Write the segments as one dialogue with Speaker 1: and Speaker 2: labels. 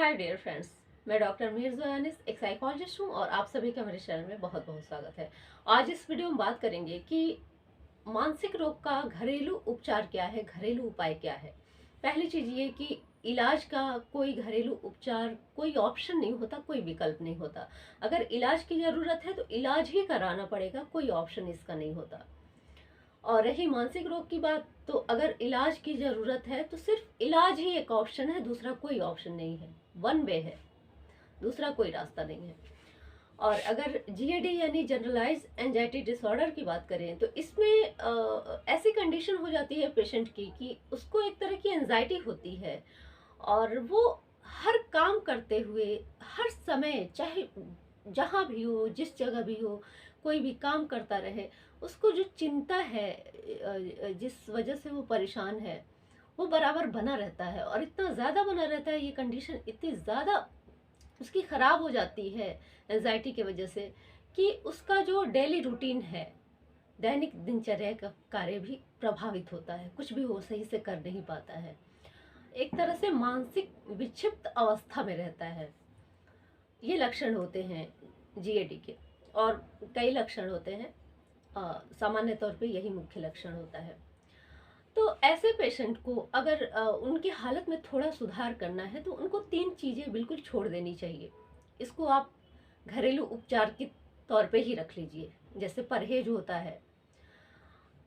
Speaker 1: Hi dear friends, मैं doctor Mir जोयानिस एक psychologist हूँ और आप सभी का मेरे चैनल में बहुत बहुत स्वागत है। आज इस वीडियो में बात करेंगे कि मानसिक रोग का घरेलू उपचार क्या है, घरेलू उपाय क्या है। पहली चीज ये कि इलाज का कोई घरेलू उपचार कोई ऑप्शन नहीं होता, कोई विकल्प नहीं होता। अगर इलाज की जरूरत है तो इलाज ही कराना पड़ेगा, कोई ऑप्शन इसका नहीं होता। और रही मानसिक रोग की बात, तो अगर इलाज की जरूरत है तो सिर्फ इलाज ही एक ऑप्शन है, दूसरा कोई ऑप्शन नहीं है। वन वे है, दूसरा कोई रास्ता नहीं है। और अगर जीएडी यानी जनरलाइज एंजाइटी डिसऑर्डर की बात करें तो इसमें ऐसी कंडीशन हो जाती है पेशेंट की कि उसको एक तरह की एंजाइटी होती है और वो हर काम करते हुए हर समय, चाहे जहाँ भी हो, जिस जगह भी हो, कोई भी काम करता रहे, उसको जो चिंता है, जिस वजह से वो परेशान है, वो बराबर बना रहता है। और इतना ज़्यादा बना रहता है, ये कंडीशन इतनी ज़्यादा उसकी ख़राब हो जाती है एंजाइटी की वजह से कि उसका जो डेली रूटीन है, दैनिक दिनचर्या का कार्य भी प्रभावित होता है, कुछ भी वो सही से कर नहीं पाता है, एक तरह से मानसिक विक्षिप्त अवस्था में रहता है। ये लक्षण होते हैं जीएडी के, और कई लक्षण होते हैं, सामान्य तौर पे यही मुख्य लक्षण होता है। तो ऐसे पेशेंट को अगर उनकी हालत में थोड़ा सुधार करना है तो उनको 3 चीज़ें बिल्कुल छोड़ देनी चाहिए। इसको आप घरेलू उपचार के तौर पे ही रख लीजिए, जैसे परहेज होता है।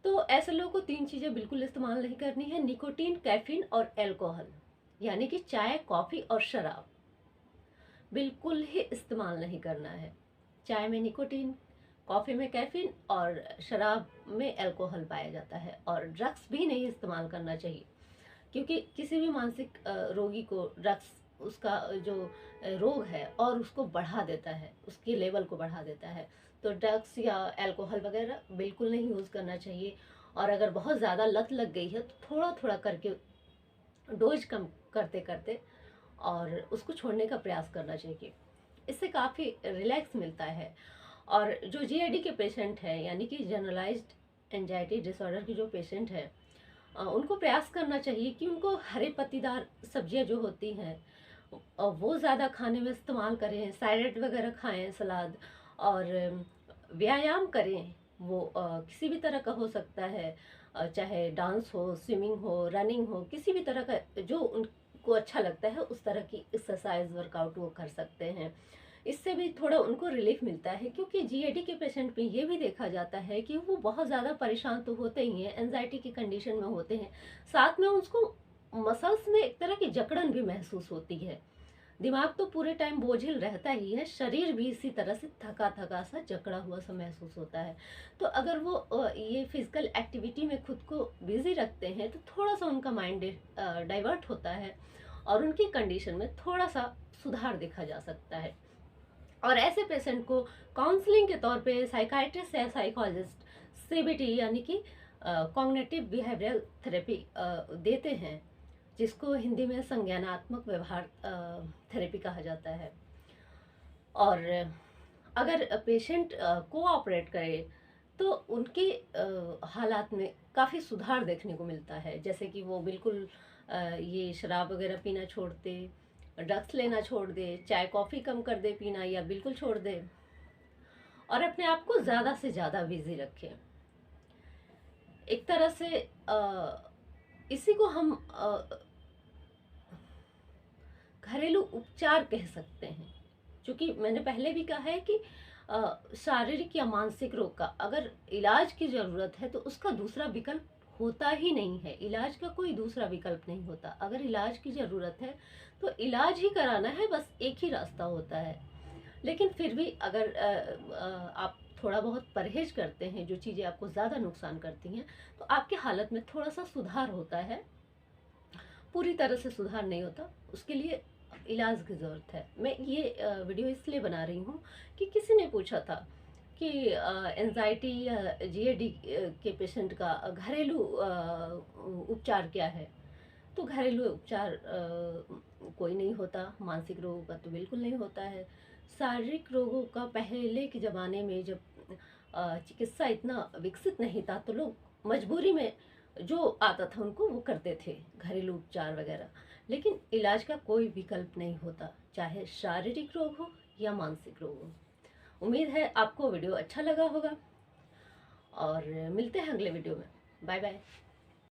Speaker 1: तो ऐसे लोगों को 3 चीज़ें बिल्कुल इस्तेमाल नहीं करनी है: निकोटीन, कैफीन और एल्कोहल। यानी कि चाय, कॉफ़ी और शराब बिल्कुल ही इस्तेमाल नहीं करना है। चाय में निकोटीन, कॉफ़ी में कैफीन और शराब में अल्कोहल पाया जाता है। और ड्रग्स भी नहीं इस्तेमाल करना चाहिए, क्योंकि किसी भी मानसिक रोगी को ड्रग्स उसका जो रोग है और उसको बढ़ा देता है, उसके लेवल को बढ़ा देता है। तो ड्रग्स या अल्कोहल वगैरह बिल्कुल नहीं यूज़ करना चाहिए। और अगर बहुत ज़्यादा लत लग गई है तो थोड़ा थोड़ा करके डोज कम करते करते और उसको छोड़ने का प्रयास करना चाहिए। इससे काफ़ी रिलैक्स मिलता है। और जो जीआईडी के पेशेंट हैं, यानी कि जनरलाइज्ड एंजाइटी डिसऑर्डर के जो पेशेंट हैं, उनको प्रयास करना चाहिए कि उनको हरे पत्तीदार सब्जियां जो होती हैं वो ज़्यादा खाने में इस्तेमाल करें, सैलेड वगैरह खाएं, सलाद। और व्यायाम करें, वो किसी भी तरह का हो सकता है, चाहे डांस हो, स्विमिंग हो, रनिंग हो, किसी भी तरह का जो उनको अच्छा लगता है उस तरह की एक्सरसाइज वर्कआउट वो कर सकते हैं। इससे भी थोड़ा उनको रिलीफ मिलता है, क्योंकि जीएडी के पेशेंट में ये भी देखा जाता है कि वो बहुत ज़्यादा परेशान तो होते ही हैं, एंजाइटी की कंडीशन में होते हैं, साथ में उसको मसल्स में एक तरह की जकड़न भी महसूस होती है। दिमाग तो पूरे टाइम बोझिल रहता ही है, शरीर भी इसी तरह से थका थका सा, जकड़ा हुआ सा महसूस होता है। तो अगर वो ये फिजिकल एक्टिविटी में खुद को बिजी रखते हैं तो थोड़ा सा उनका माइंड डाइवर्ट होता है और उनकी कंडीशन में थोड़ा सा सुधार देखा जा सकता है। और ऐसे पेशेंट को काउंसलिंग के तौर पे साइकाइट्रिस्ट या साइकोलॉजिस्ट सीबीटी यानी कि कॉग्निटिव बिहेवियरल थेरेपी देते हैं, जिसको हिंदी में संज्ञानात्मक व्यवहार थेरेपी कहा जाता है। और अगर पेशेंट कोऑपरेट करे तो उनके हालात में काफ़ी सुधार देखने को मिलता है। जैसे कि वो बिल्कुल ये शराब वगैरह पीना छोड़ दे, ड्रग्स लेना छोड़ दे, चाय कॉफ़ी कम कर दे पीना या बिल्कुल छोड़ दे, और अपने आप को ज़्यादा से ज़्यादा बिजी रखें। एक तरह से इसी को हम घरेलू उपचार कह सकते हैं। क्योंकि मैंने पहले भी कहा है कि शारीरिक या मानसिक रोग का अगर इलाज की ज़रूरत है तो उसका दूसरा विकल्प होता ही नहीं है। इलाज का कोई दूसरा विकल्प नहीं होता। अगर इलाज की ज़रूरत है तो इलाज ही कराना है, बस एक ही रास्ता होता है। लेकिन फिर भी अगर आप थोड़ा बहुत परहेज करते हैं, जो चीज़ें आपको ज़्यादा नुकसान करती हैं, तो आपकी हालत में थोड़ा सा सुधार होता है। पूरी तरह से सुधार नहीं होता, उसके लिए इलाज की ज़रूरत है। मैं ये वीडियो इसलिए बना रही हूँ कि किसी ने पूछा था कि एंजाइटी या जीएडी के पेशेंट का घरेलू उपचार क्या है। तो घरेलू उपचार कोई नहीं होता, मानसिक रोगों का तो बिल्कुल नहीं होता है। शारीरिक रोगों का पहले के ज़माने में जब चिकित्सा इतना विकसित नहीं था तो लोग मजबूरी में जो आता था उनको वो करते थे, घरेलू उपचार वगैरह। लेकिन इलाज का कोई विकल्प नहीं होता, चाहे शारीरिक रोग हो या मानसिक रोग हो। उम्मीद है आपको वीडियो अच्छा लगा होगा और मिलते हैं अगले वीडियो में। Bye bye.